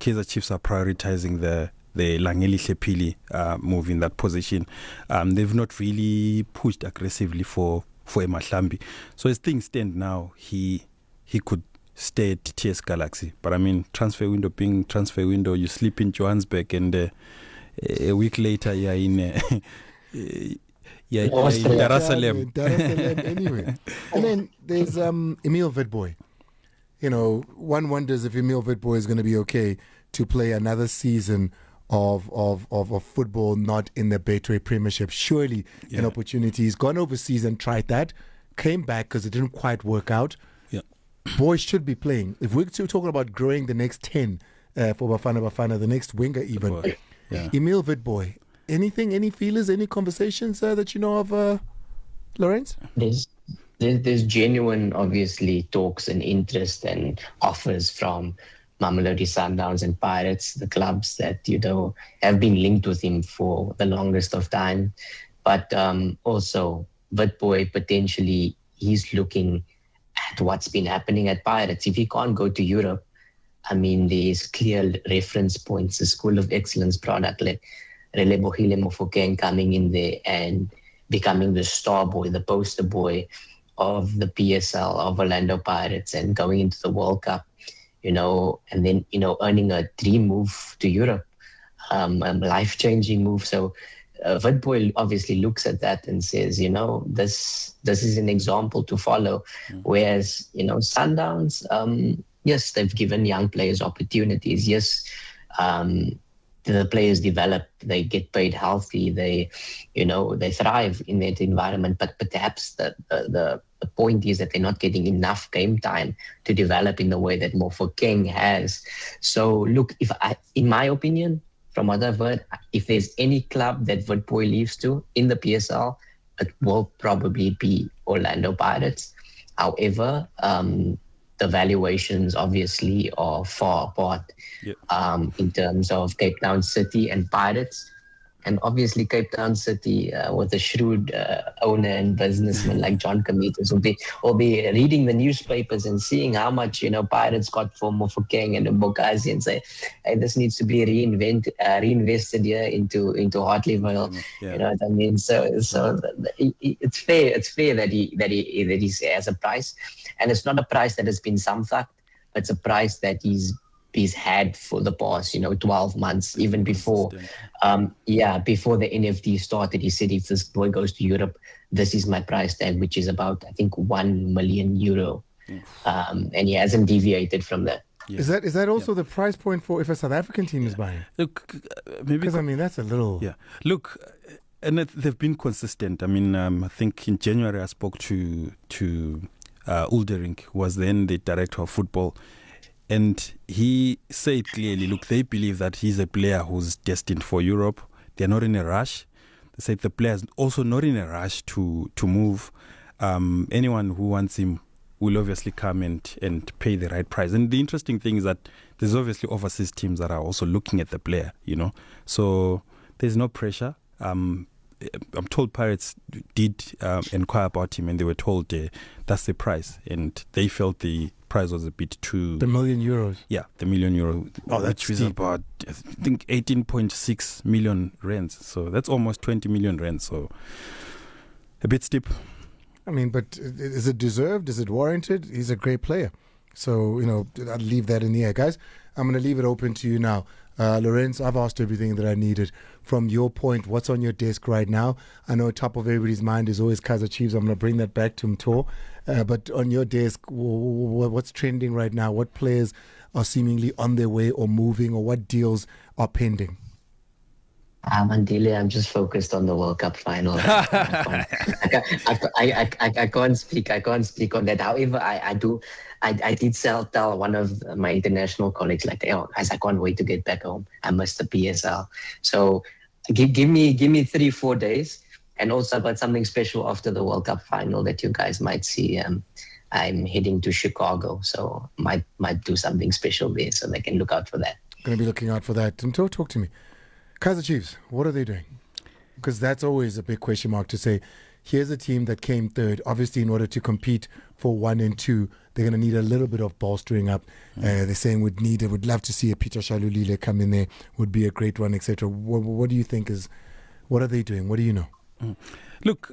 Kaizer Chiefs are prioritizing the Langeli Hlepili move in that position. They've not really pushed aggressively for Mahlambi. So as things stand now, he could stay at TS Galaxy. But I mean, transfer window being transfer window, you sleep in Johannesburg and a week later you're in Dar es Salaam. Anyway. And then there's Emile Witbooi. You know, one wonders if Emile Witbooi is going to be okay to play another season of football not in the Betway Premiership. Surely an opportunity. He's gone overseas and tried that, came back because it didn't quite work out. Yeah, Boys should be playing. If we're still talking about growing the next 10 for Bafana, the next winger even. Emile Witbooi. Anything, any feelers, any conversations that you know of, Lawrence? There's genuine, obviously, talks and interest and offers from Mamelodi, Sundowns and Pirates, the clubs that, you know, have been linked with him for the longest of time. But also, Witbooi, potentially, he's looking at what's been happening at Pirates. If he can't go to Europe, I mean, there's clear reference points, a school of excellence product like Relebohile Mofokeng coming in there and becoming the star boy, the poster boy of the PSL, of Orlando Pirates, and going into the World Cup. You know, and then, you know, earning a dream move to Europe, a life-changing move. So Witbooi obviously looks at that and says, you know, this is an example to follow. Whereas, you know, Sundowns, yes, they've given young players opportunities. Yes, the players develop, they get paid healthy, they thrive in that environment. But perhaps the point is that they're not getting enough game time to develop in the way that Mofokeng has. So look, in my opinion, from what I've heard, if there's any club that Witbooi leaves to in the PSL, it will probably be Orlando Pirates. However, the valuations obviously are far apart in terms of Cape Town City and Pirates. And obviously Cape Town City, with a shrewd owner and businessman like John Cometas, will be reading the newspapers and seeing how much, you know, Pirates got for Mofokeng and Mbokazi and say, hey, this needs to be reinvested here into Hartleyville. You know what I mean? So it's fair. It's fair that he has a price, and it's not a price that has been samthakt. It's a price that he's had for the past, 12 months, even before, before the NFT started. He said, if this boy goes to Europe, this is my price tag, which is about, I think, 1 million euro. And he hasn't deviated from that. Yeah. Is that also the price point for if a South African team is buying? Look, maybe because I mean that's a little. Yeah. Look, and they've been consistent. I mean, I think in January I spoke to Uldering, who was then the director of football. And he said clearly, look, they believe that he's a player who's destined for Europe. They're not in a rush. They said the player's also not in a rush to move. Anyone who wants him will obviously come and pay the right price. And the interesting thing is that there's obviously overseas teams that are also looking at the player, So there's no pressure. I'm told Pirates did inquire about him, and they were told that's the price. And they felt the price was a bit too... The €1 million? Yeah, the €1 million. Which is about, I think, 18.6 million rands. So that's almost 20 million rands. So a bit steep. I mean, but is it deserved? Is it warranted? He's a great player. So, I'll leave that in the air. Guys, I'm going to leave it open to you now. Lorenz, I've asked everything that I needed. From your point, what's on your desk right now? I know top of everybody's mind is always Kaizer Chiefs. I'm going to bring that back to Mtor. But on your desk, what's trending right now? What players are seemingly on their way or moving, or what deals are pending? Mandile, I'm just focused on the World Cup final. I can't speak on that. However, I did tell one of my international colleagues, like, oh, guys, I can't wait to get back home. I missed the PSL. So give me 3-4 days. And also I've got something special after the World Cup final that you guys might see. I'm heading to Chicago, so might do something special there, so they can look out for that. Going to be looking out for that. Mto, talk to me. Kaizer Chiefs, what are they doing? Because that's always a big question mark to say, here's a team that came third. Obviously, in order to compete for 1 and 2, they're going to need a little bit of bolstering up. They're saying would love to see a Peter Shalulile come in there, would be a great one, etc. What do you think what are they doing? What do you know? Look,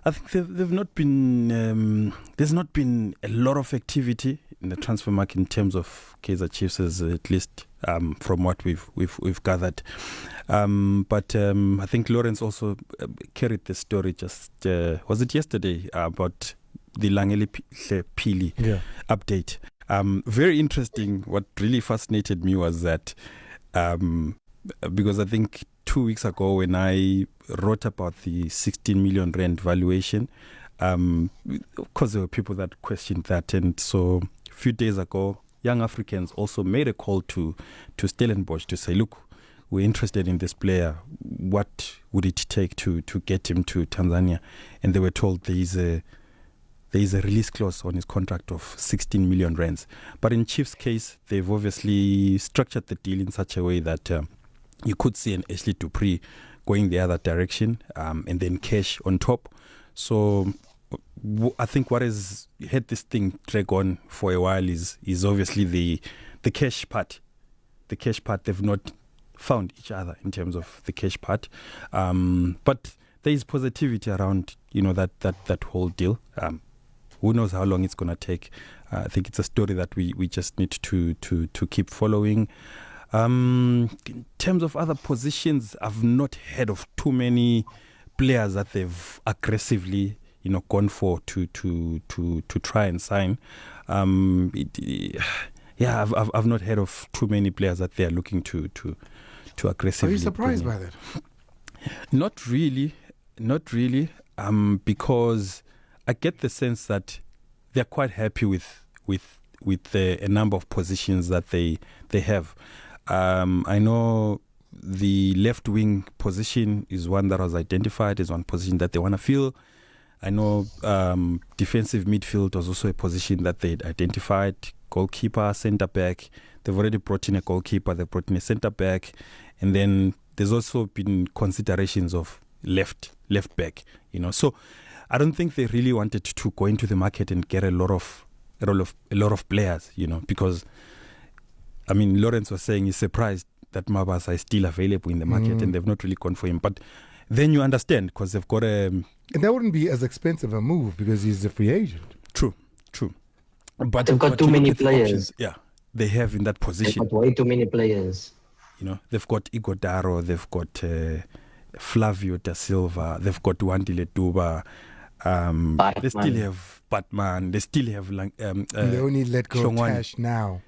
I think they've not been. There's not been a lot of activity in the transfer market in terms of Kaizer Chiefs, at least from what we've gathered. But I think Lawrence also carried the story. Just was it yesterday about the Langeli Pili update? Very interesting. What really fascinated me was that because I think 2 weeks ago when I wrote about the 16 million rand valuation, of course there were people that questioned that, and so a few days ago Young Africans also made a call to Stellenbosch to say, look, we're interested in this player. What would it take to get him to Tanzania? And they were told there is a release clause on his contract of 16 million rands. But in Chiefs' case, they've obviously structured the deal in such a way that you could see an Ashley Dupree going the other direction, and then cash on top. So I think what has had this thing drag on for a while is obviously the cash part. The cash part, they've not found each other in terms of the cash part. But there is positivity around, that whole deal. Who knows how long it's going to take. I think it's a story that we just need to keep following. In terms of other positions, I've not heard of too many players that they've aggressively, gone for to try and sign. I've not heard of too many players that they are looking to aggressively. Are you surprised by that? Not really. Because I get the sense that they're quite happy with a number of positions that they have. I know the left wing position is one that was identified as one position that they want to fill. I know defensive midfield was also a position that they'd identified. Goalkeeper, centre back. They've already brought in a goalkeeper. They've brought in a centre back, and then there's also been considerations of left back. So I don't think they really wanted to go into the market and get a lot of players. Because Lawrence was saying he's surprised that Mabasa is still available in the market, and they've not really gone for him. But then you understand, because they've got and that wouldn't be as expensive a move because he's a free agent. True. But they've got too many players. They have in that position. They've got way too many players. They've got Igodaro, they've got Flavio da Silva, they've got Wandile Duba. They still have Batman. They still have they only let go Tash now.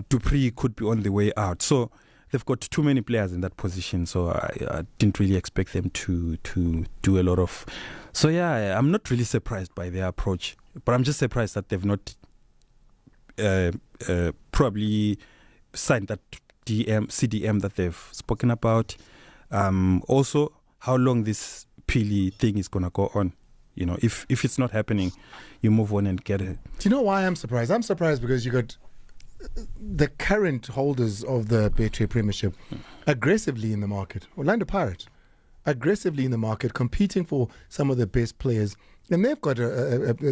Dupree could be on the way out. So they've got too many players in that position. So I didn't really expect them to do a lot of. So I'm not really surprised by their approach, but I'm just surprised that they've not probably signed that CDM that they've spoken about. Also, how long this Pili thing is going to go on. If it's not happening, you move on and get it. Do you know why I'm surprised? I'm surprised because you got the current holders of the Betway Premiership aggressively in the market. Orlando Pirates, aggressively in the market, competing for some of the best players. And they've got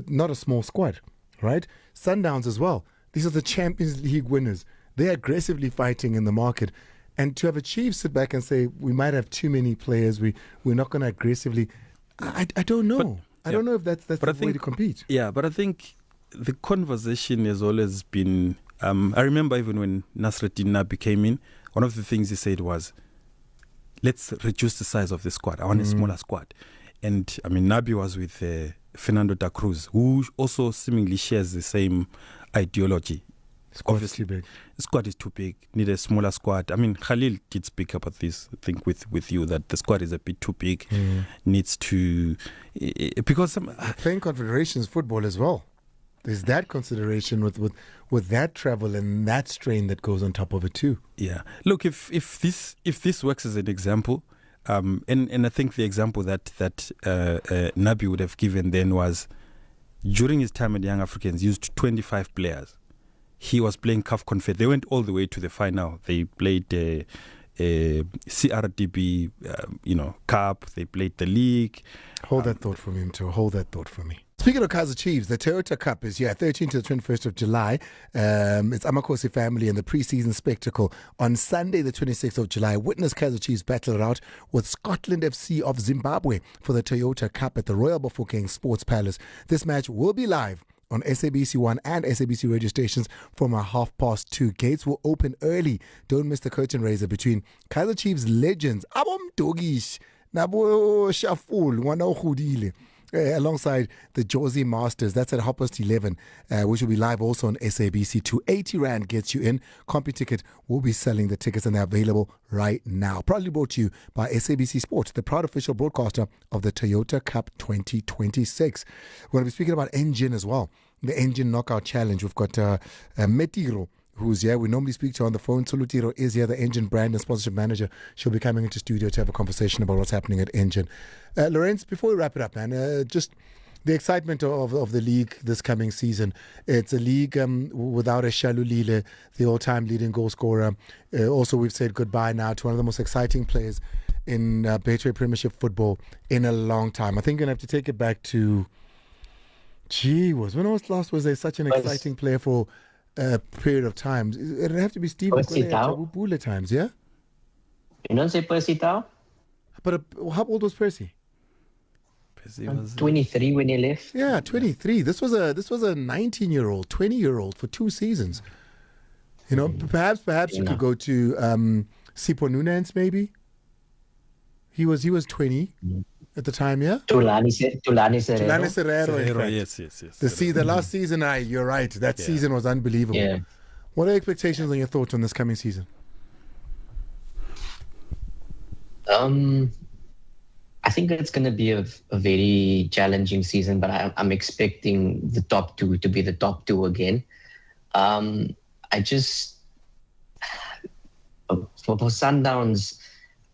not a small squad, right? Sundowns as well. These are the Champions League winners. They're aggressively fighting in the market. And to have a Chiefs sit back and say, we might have too many players, we're not going to aggressively... I don't know. I don't know if that's the way to compete. Yeah, but I think the conversation has always been... I remember even when Naturena came in, one of the things he said was, let's reduce the size of the squad. I want a smaller squad. And Nabi was with Fernando da Cruz, who also seemingly shares the same ideology. Squad is too big. The squad is too big. Need a smaller squad. Khalil did speak about this, I think, with you, that the squad is a bit too big. Needs to... Because... playing Confederations football as well. There's that consideration with that travel and that strain that goes on top of it too. Yeah. Look, if this works as an example, and I think the example that Nabi would have given then was, during his time at Young Africans, used 25 players. He was playing CAF Confed. They went all the way to the final. They played CRDB, Cup. They played the league. Hold that thought for me, Mto. Hold that thought for me. Speaking of Kaizer Chiefs, the Toyota Cup is here, 13th to the 21st of July. It's Amakhosi family and the pre-season spectacle. On Sunday, the 26th of July, witness Kaizer Chiefs battle it out with Scotland FC of Zimbabwe for the Toyota Cup at the Royal Bafokeng Sports Palace. This match will be live on SABC 1 and SABC radio stations from 2:30. Gates will open early. Don't miss the curtain raiser between Kaizer Chiefs legends Abom Dogish, Nabo Shaful, Wana Khudile, alongside the Josie Masters. That's at 11:30, which will be live also on SABC 2. 80 Rand gets you in. Computicket will be selling the tickets and they're available right now. Proudly brought to you by SABC Sport, the proud official broadcaster of the Toyota Cup 2026. We're going to be speaking about Engine as well. The Engine Knockout Challenge. We've got Metiro, who's here. We normally speak to her on the phone. Solutiro is here, the Engine brand and sponsorship manager. She'll be coming into studio to have a conversation about what's happening at Engine. Lorenz, before we wrap it up, man, just the excitement of the league this coming season. It's a league without a Shalulile, the all-time leading goal scorer. Also, we've said goodbye now to one of the most exciting players in Betway Premiership football in a long time. I think you're going to have to take it back to, when was there such an exciting player for a period of time? It'd have to be Steve Bule times, yeah? You don't say Percy Tau? But how old was Percy? Percy was 23 when he left. Yeah, 23. This was a 19-year-old, 20-year-old for 2 seasons. You know, perhaps you could go to Sipho Nunez, maybe. He was 20 at the time, yeah. Tulani Serrero. Yes. The last season, you're right. That season was unbelievable. Yeah. What are your expectations and your thoughts on this coming season? I think it's going to be a very challenging season, but I'm expecting the top 2 to be the top 2 again. For Sundowns,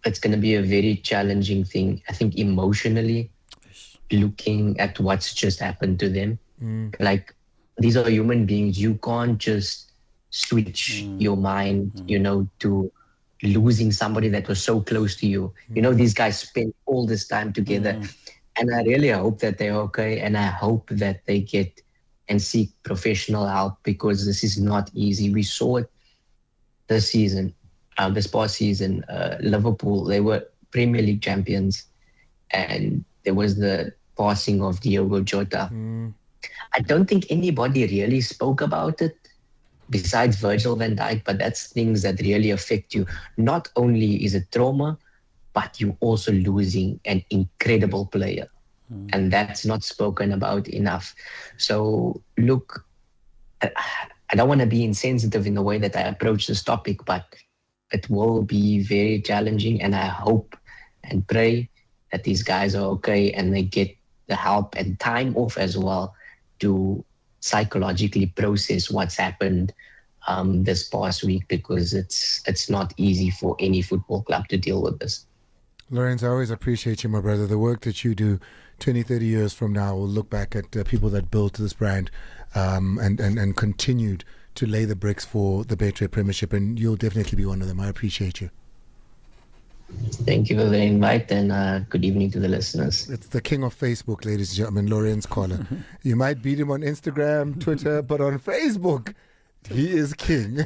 it's going to be a very challenging thing. I think emotionally, looking at what's just happened to them. Like, these are human beings. You can't just switch your mind, to losing somebody that was so close to you. These guys spent all this time together. And I really hope that they're okay. And I hope that they get and seek professional help, because this is not easy. We saw it this season. This past season, Liverpool, they were Premier League champions, and there was the passing of Diogo Jota. I don't think anybody really spoke about it besides Virgil van Dijk, but that's things that really affect you. Not only is it trauma, but you're also losing an incredible player, and that's not spoken about enough. So, look, I don't want to be insensitive in the way that I approach this topic, but it will be very challenging, and I hope and pray that these guys are okay and they get the help and time off as well to psychologically process what's happened this past week, because it's not easy for any football club to deal with this. Lawrence, I always appreciate you, my brother. The work that you do 20, 30 years from now, we'll look back at people that built this brand and continued to lay the bricks for the Betway Premiership, and you'll definitely be one of them. I appreciate you. Thank you for the invite, and good evening to the listeners. It's the king of Facebook, ladies and gentlemen, Lawrence Collar. You might beat him on Instagram, Twitter, but on Facebook, he is king.